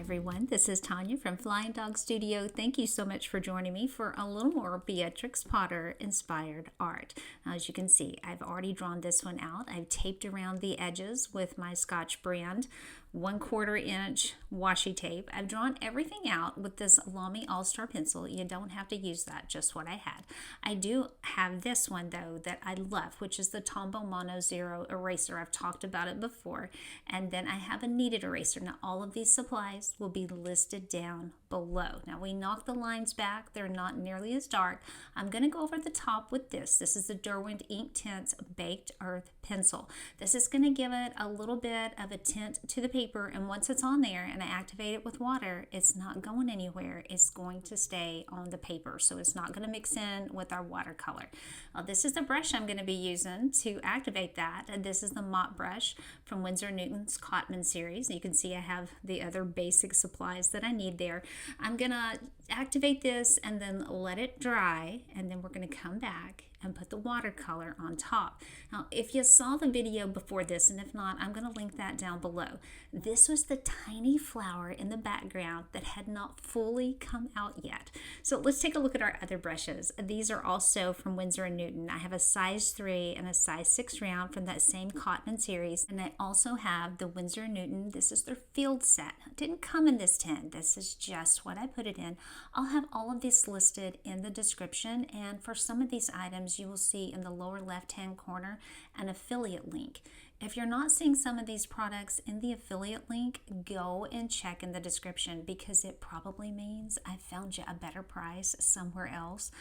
everyone. This is Tanya from Flying Dog Studio. Thank you so much for joining me for a little more Beatrix Potter inspired art. Now, as you can see, I've already drawn this one out. I've taped around the edges with my Scotch brand 1/4 inch washi tape. I've drawn everything out with this Lamy All-Star pencil. You don't have to use that, just what I had. I do have this one though that I love, which is the Tombow Mono Zero eraser. I've talked about it before. And then I have a kneaded eraser. Now all of these supplies will be listed down below. Now we knock the lines back. They're not nearly as dark. I'm going to go over the top with this. This is the Derwent Inktense Baked Earth Pencil. This is going to give it a little bit of a tint to the paper, and once it's on there and I activate it with water, it's not going anywhere. It's going to stay on the paper, so it's not going to mix in with our watercolor. This is the brush I'm going to be using to activate that, and this is the mop brush from Windsor Newton's Cotman series. You can see I have the other basic supplies that I need there. I'm going to activate this and then let it dry, and then we're going to come back and put the watercolor on top. Now, if you saw the video before this, and if not, I'm going to link that down below. This was the tiny flower in the background that had not fully come out yet. So let's take a look at our other brushes. These are also from Windsor & Newton. I have a size 3 and a size 6 round from that same Cotman series. And I also have the Windsor & Newton. This is their field set. It didn't come in this tin. This is just what I put it in. I'll have all of this listed in the description. And for some of these items, you will see in the lower left-hand corner an affiliate link. If you're not seeing some of these products in the affiliate link, go and check in the description, because it probably means I found you a better price somewhere else.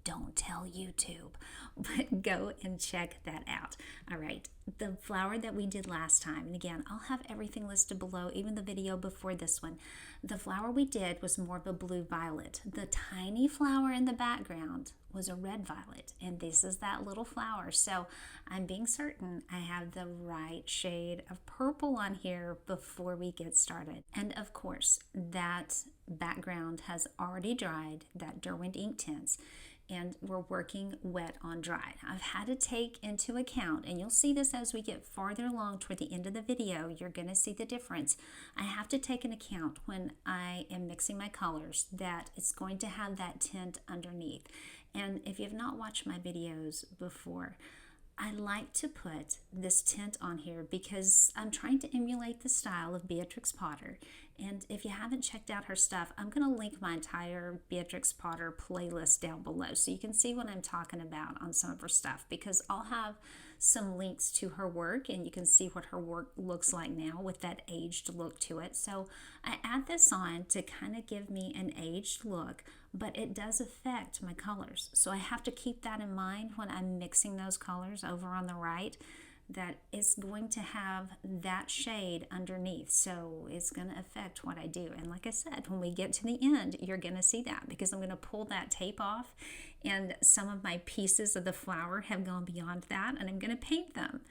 Don't tell YouTube, but go and check that out. All right, the flower that we did last time, and again, I'll have everything listed below, even the video before this one. The flower we did was more of a blue violet. The tiny flower in the background was a red violet, and this is that little flower. So I'm being certain I have the right shade of purple on here before we get started. And of course, that background has already dried, that Derwent Inktense, and we're working wet on dry. I've had to take into account, and you'll see this as we get farther along toward the end of the video, you're going to see the difference. I have to take into account when I am mixing my colors that it's going to have that tint underneath. And if you've not watched my videos before, I like to put this tint on here because I'm trying to emulate the style of Beatrix Potter. And if you haven't checked out her stuff, I'm going to link my entire Beatrix Potter playlist down below so you can see what I'm talking about on some of her stuff, because I'll have some links to her work and you can see what her work looks like now with that aged look to it. So I add this on to kind of give me an aged look, but it does affect my colors. So I have to keep that in mind when I'm mixing those colors over on the right, that it's going to have that shade underneath. So it's going to affect what I do. And like I said, when we get to the end, you're going to see that, because I'm going to pull that tape off and some of my pieces of the flower have gone beyond that, and I'm going to paint them.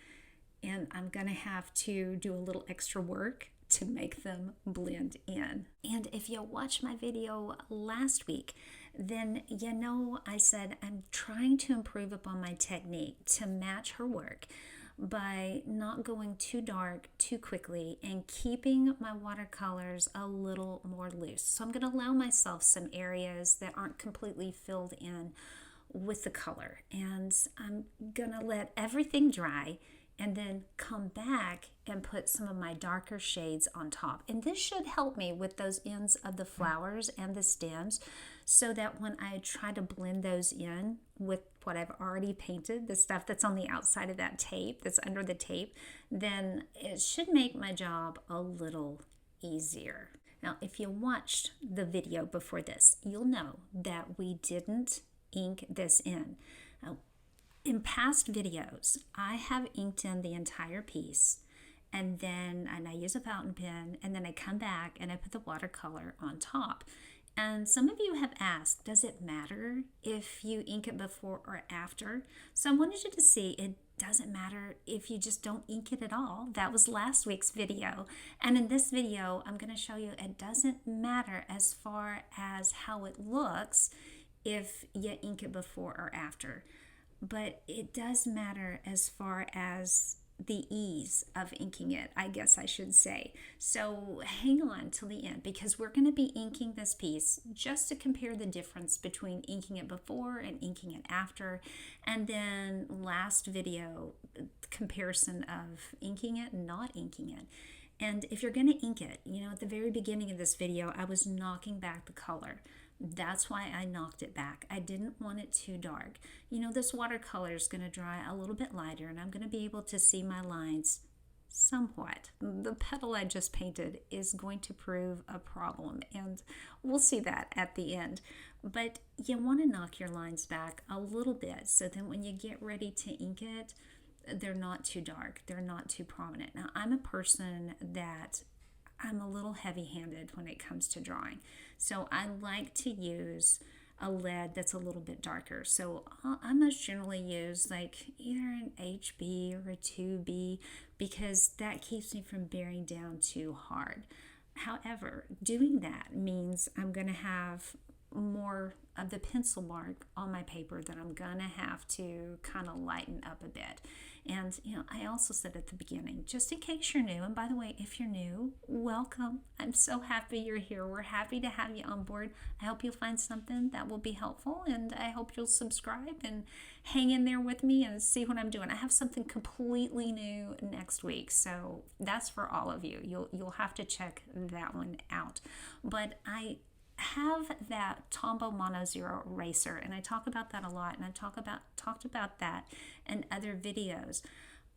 And I'm going to have to do a little extra work to make them blend in. And if you watched my video last week, then you know I said I'm trying to improve upon my technique to match her work by not going too dark too quickly and keeping my watercolors a little more loose. So I'm going to allow myself some areas that aren't completely filled in with the color, and I'm going to let everything dry and then come back and put some of my darker shades on top. And this should help me with those ends of the flowers and the stems, so that when I try to blend those in with what I've already painted, the stuff that's on the outside of that tape, that's under the tape, then it should make my job a little easier. Now, if you watched the video before this, you'll know that we didn't ink this in. Now, in past videos, I have inked in the entire piece, and I use a fountain pen, and then I come back and I put the watercolor on top. And some of you have asked, does it matter if you ink it before or after? So I wanted you to see it doesn't matter if you just don't ink it at all. That was last week's video. And in this video, I'm going to show you it doesn't matter as far as how it looks if you ink it before or after. But it does matter as far as the ease of inking it, I guess I should say. So hang on till the end, because we're going to be inking this piece just to compare the difference between inking it before and inking it after. And then last video, comparison of inking it and not inking it. And if you're going to ink it, at the very beginning of this video, I was knocking back the color. That's why I knocked it back. I didn't want it too dark. This watercolor is going to dry a little bit lighter, and I'm going to be able to see my lines somewhat. The petal I just painted is going to prove a problem, and we'll see that at the end. But you want to knock your lines back a little bit so that when you get ready to ink it, they're not too dark, they're not too prominent. Now, I'm a person that I'm a little heavy-handed when it comes to drawing. So I like to use a lead that's a little bit darker. So I most generally use like either an HB or a 2B, because that keeps me from bearing down too hard. However, doing that means I'm going to have more of the pencil mark on my paper that I'm going to have to kind of lighten up a bit. And, I also said at the beginning, just in case you're new, and by the way, if you're new, welcome. I'm so happy you're here. We're happy to have you on board. I hope you'll find something that will be helpful, and I hope you'll subscribe and hang in there with me and see what I'm doing. I have something completely new next week, so that's for all of you. You'll have to check that one out. But I have that Tombow Mono Zero eraser, and I talk about that a lot, and I've talked about that in other videos.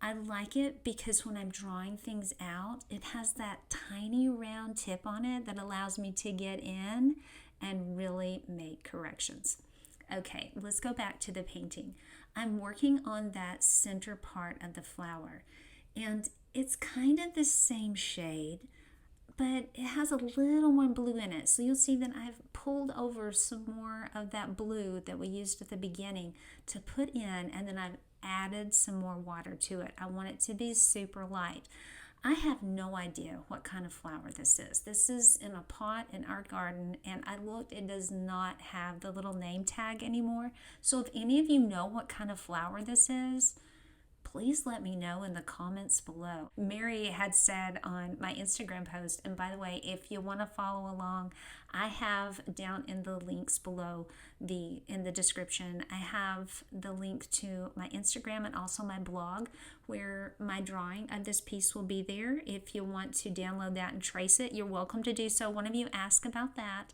I like it because when I'm drawing things out, it has that tiny round tip on it that allows me to get in and really make corrections. Okay, let's go back to the painting. I'm working on that center part of the flower, and it's kind of the same shade, but it has a little more blue in it. So you'll see that I've pulled over some more of that blue that we used at the beginning to put in, and then I've added some more water to it. I want it to be super light. I have no idea what kind of flower this is. This is in a pot in our garden, and I looked, it does not have the little name tag anymore. So if any of you know what kind of flower this is, please let me know in the comments below. Mary had said on my Instagram post, and by the way, if you want to follow along, I have down in the links below in the description, I have the link to my Instagram and also my blog, where my drawing of this piece will be there. If you want to download that and trace it, you're welcome to do so. One of you asked about that.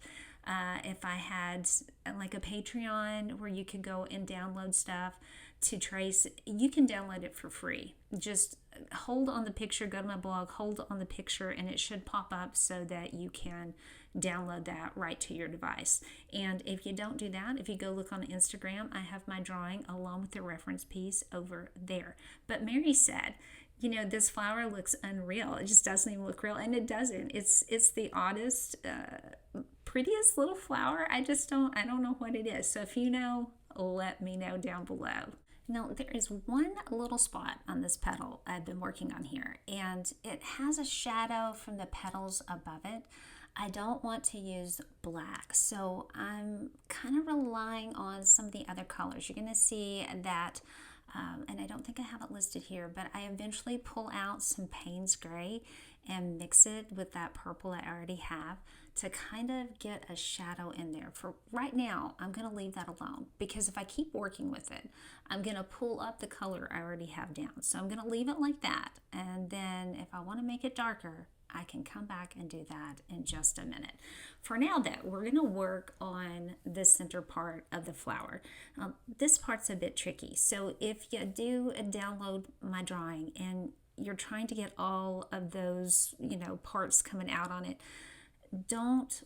If I had like a Patreon where you could go and download stuff to trace, you can download it for free. Just hold on the picture, go to my blog, hold on the picture, and it should pop up so that you can download that right to your device. And if you don't do that, if you go look on Instagram, I have my drawing along with the reference piece over there. But Mary said, this flower looks unreal. It just doesn't even look real, and it doesn't. It's the oddest, prettiest little flower. I don't know what it is. So if you know, let me know down below. Now, there is one little spot on this petal I've been working on here, and it has a shadow from the petals above it. I don't want to use black, so I'm kind of relying on some of the other colors. You're going to see that, and I don't think I have it listed here, but I eventually pull out some Payne's Gray and mix it with that purple I already have to kind of get a shadow in there. For right now, I'm going to leave that alone, because if I keep working with it, I'm going to pull up the color I already have down. So I'm going to leave it like that, and then if I want to make it darker, I can come back and do that in just a minute. For now though, we're going to work on the center part of the flower. This part's a bit tricky, so if you do download my drawing and you're trying to get all of those parts coming out on it, don't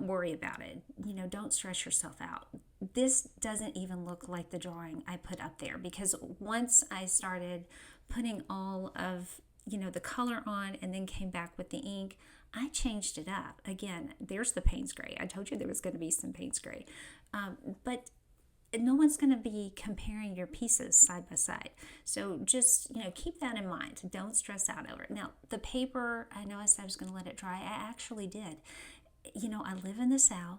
worry about it. Don't stress yourself out. This doesn't even look like the drawing I put up there, because once I started putting all of the color on and then came back with the ink, I changed it up. Again, there's the Payne's Gray. I told you there was going to be some Payne's Gray, but no one's going to be comparing your pieces side by side. So just, keep that in mind. Don't stress out over it. Now, the paper, I know I said I was going to let it dry. I actually did. I live in the South.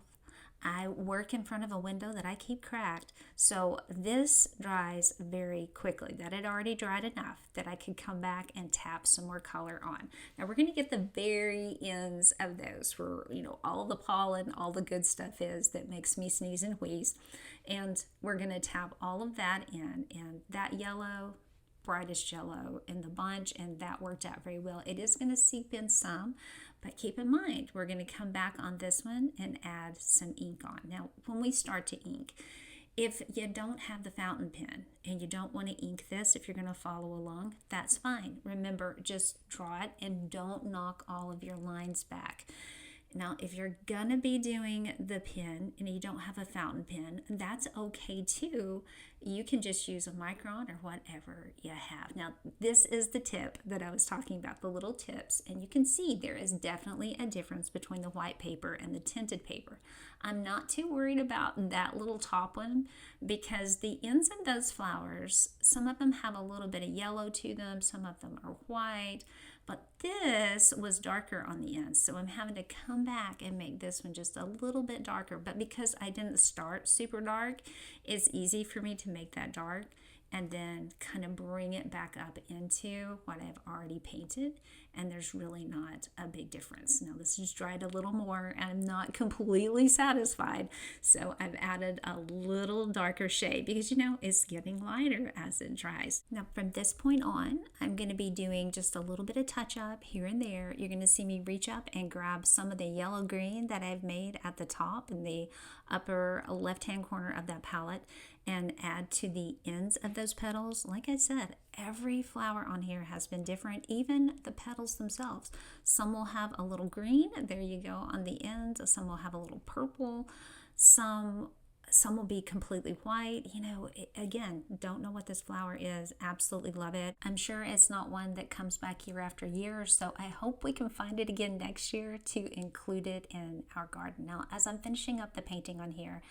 I work in front of a window that I keep cracked, so this dries very quickly. That had already dried enough that I could come back and tap some more color on. Now we're going to get the very ends of those where, all the pollen, all the good stuff is that makes me sneeze and wheeze. And we're going to tap all of that in, and that yellow, brightest yellow in the bunch, and that worked out very well. It is going to seep in some, but keep in mind, we're going to come back on this one and add some ink on. Now, when we start to ink, if you don't have the fountain pen and you don't want to ink this, if you're going to follow along, that's fine. Remember, just draw it and don't knock all of your lines back. Now, if you're going to be doing the pen and you don't have a fountain pen, that's okay too. You can just use a micron or whatever you have. Now, this is the tip that I was talking about, the little tips, and you can see there is definitely a difference between the white paper and the tinted paper. I'm not too worried about that little top one because the ends of those flowers, some of them have a little bit of yellow to them, some of them are white, but this was darker on the ends, so I'm having to come back and make this one just a little bit darker. But because I didn't start super dark, it's easy for me to make that dark and then kind of bring it back up into what I've already painted, and there's really not a big difference. Now this has dried a little more and I'm not completely satisfied, so I've added a little darker shade because it's getting lighter as it dries. Now from this point on, I'm going to be doing just a little bit of touch up here and there. You're going to see me reach up and grab some of the yellow green that I've made at the top in the upper left hand corner of that palette and add to the ends of those petals. Like I said, every flower on here has been different, even the petals themselves. Some will have a little green, there you go, on the ends. Some will have a little purple. Some will be completely white. Again, don't know what this flower is. Absolutely love it. I'm sure it's not one that comes back year after year, so I hope we can find it again next year to include it in our garden. Now, as I'm finishing up the painting on here,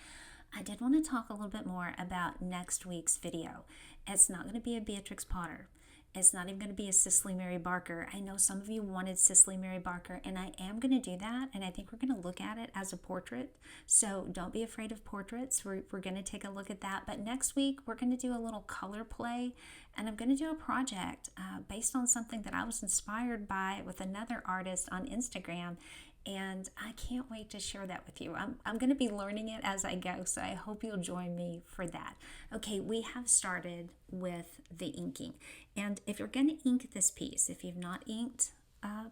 I did want to talk a little bit more about next week's video. It's not going to be a Beatrix Potter. It's not even going to be a Cicely Mary Barker. I know some of you wanted Cicely Mary Barker, and I am going to do that, and I think we're going to look at it as a portrait. So don't be afraid of portraits. We're going to take a look at that. But next week, we're going to do a little color play, and I'm going to do a project based on something that I was inspired by with another artist on Instagram. And I can't wait to share that with you. I'm going to be learning it as I go, so I hope you'll join me for that. Okay, we have started with the inking. And if you're going to ink this piece, if you've not inked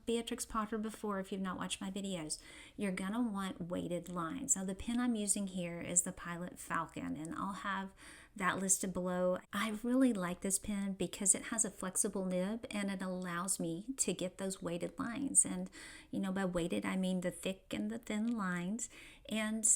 Beatrix Potter before, if you've not watched my videos, you're going to want weighted lines. Now, the pen I'm using here is the Pilot Falcon, and I'll have that listed below. I really like this pen because it has a flexible nib and it allows me to get those weighted lines. And by weighted, I mean the thick and the thin lines. And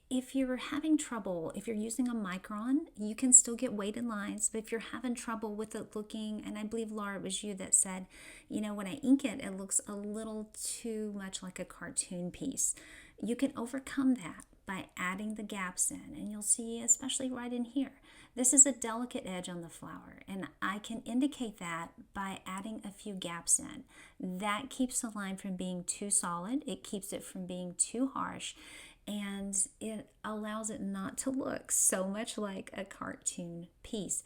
if you're having trouble, if you're using a micron, you can still get weighted lines. But if you're having trouble with it looking, and I believe, Laura, it was you that said, when I ink it, it looks a little too much like a cartoon piece. You can overcome that by adding the gaps in, and you'll see, especially right in here, this is a delicate edge on the flower, and I can indicate that by adding a few gaps in. That keeps the line from being too solid, it keeps it from being too harsh, and it allows it not to look so much like a cartoon piece.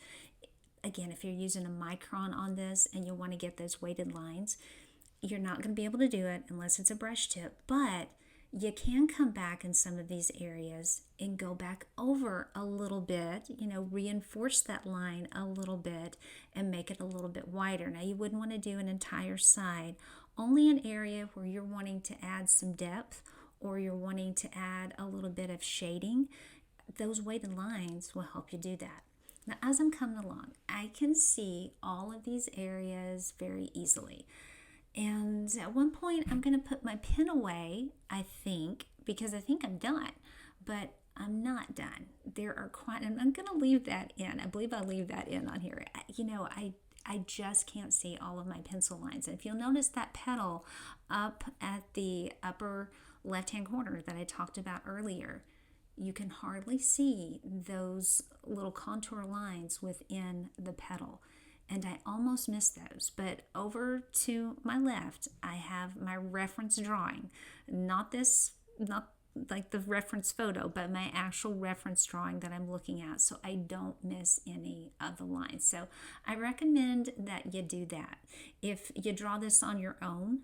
Again, if you're using a micron on this and you want to get those weighted lines, you're not going to be able to do it unless it's a brush tip, but you can come back in some of these areas and go back over a little bit, reinforce that line a little bit and make it a little bit wider. Now, you wouldn't want to do an entire side, only an area where you're wanting to add some depth or you're wanting to add a little bit of shading. Those weighted lines will help you do that. Now, as I'm coming along, I can see all of these areas very easily. And at one point, I'm going to put my pen away, I think, because I think I'm done, but I'm not done. There are quite, and I'm going to leave that in. I believe I'll leave that in on here. I just can't see all of my pencil lines. And if you'll notice that petal up at the upper left-hand corner that I talked about earlier, you can hardly see those little contour lines within the petal. And I almost missed those, but over to my left, I have my reference drawing. Not like the reference photo, but my actual reference drawing that I'm looking at, so I don't miss any of the lines. So I recommend that you do that. If you draw this on your own,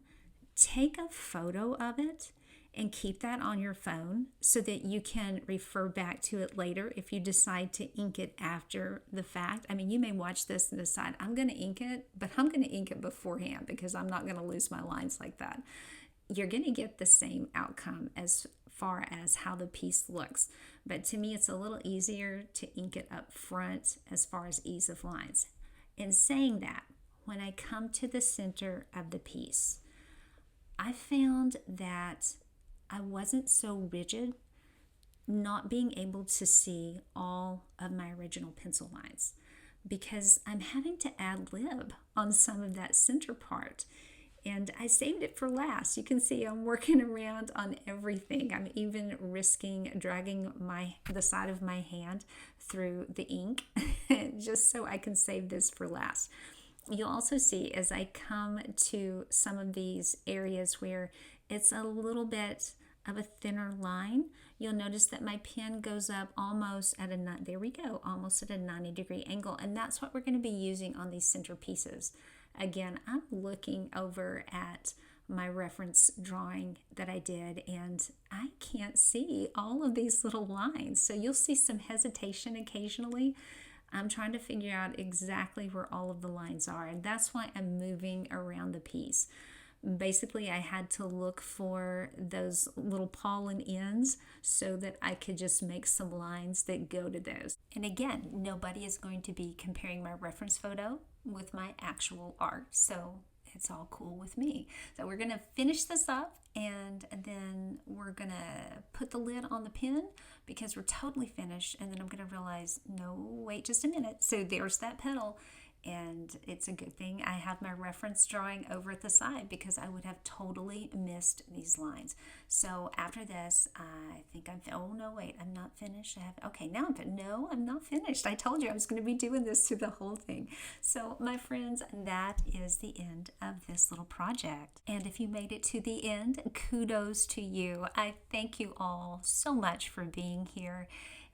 take a photo of it and keep that on your phone so that you can refer back to it later if you decide to ink it after the fact. I mean, you may watch this and decide, I'm going to ink it, but I'm going to ink it beforehand because I'm not going to lose my lines like that. You're going to get the same outcome as far as how the piece looks. But to me, it's a little easier to ink it up front as far as ease of lines. In saying that, when I come to the center of the piece, I found that I wasn't so rigid, not being able to see all of my original pencil lines because I'm having to ad lib on some of that center part. And I saved it for last. You can see I'm working around on everything. I'm even risking dragging the side of my hand through the ink just so I can save this for last. You'll also see as I come to some of these areas where it's a little bit of a thinner line, you'll notice that my pen goes up almost at almost at a 90-degree angle, and that's what we're going to be using on these center pieces. Again, I'm looking over at my reference drawing that I did, and I can't see all of these little lines, so you'll see some hesitation occasionally. I'm trying to figure out exactly where all of the lines are, and that's why I'm moving around the piece. Basically, I had to look for those little pollen ends so that I could just make some lines that go to those. And again, nobody is going to be comparing my reference photo with my actual art, so it's all cool with me. So we're going to finish this up, and then we're going to put the lid on the pen because we're totally finished, and then I'm going to realize, no, wait just a minute. So there's that petal. And it's a good thing I have my reference drawing over at the side because I would have totally missed these lines. So after this, I think oh no, wait, I'm not finished. No, I'm not finished. I told you I was going to be doing this through the whole thing. So my friends, that is the end of this little project. And if you made it to the end, kudos to you. I thank you all so much for being here.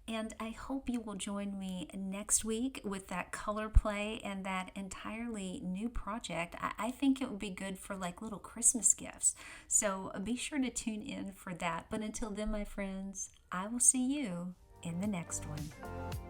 And I hope you will join me next week with that color play and that entirely new project. I think it would be good for like little Christmas gifts. So be sure to tune in for that. But until then, my friends, I will see you in the next one.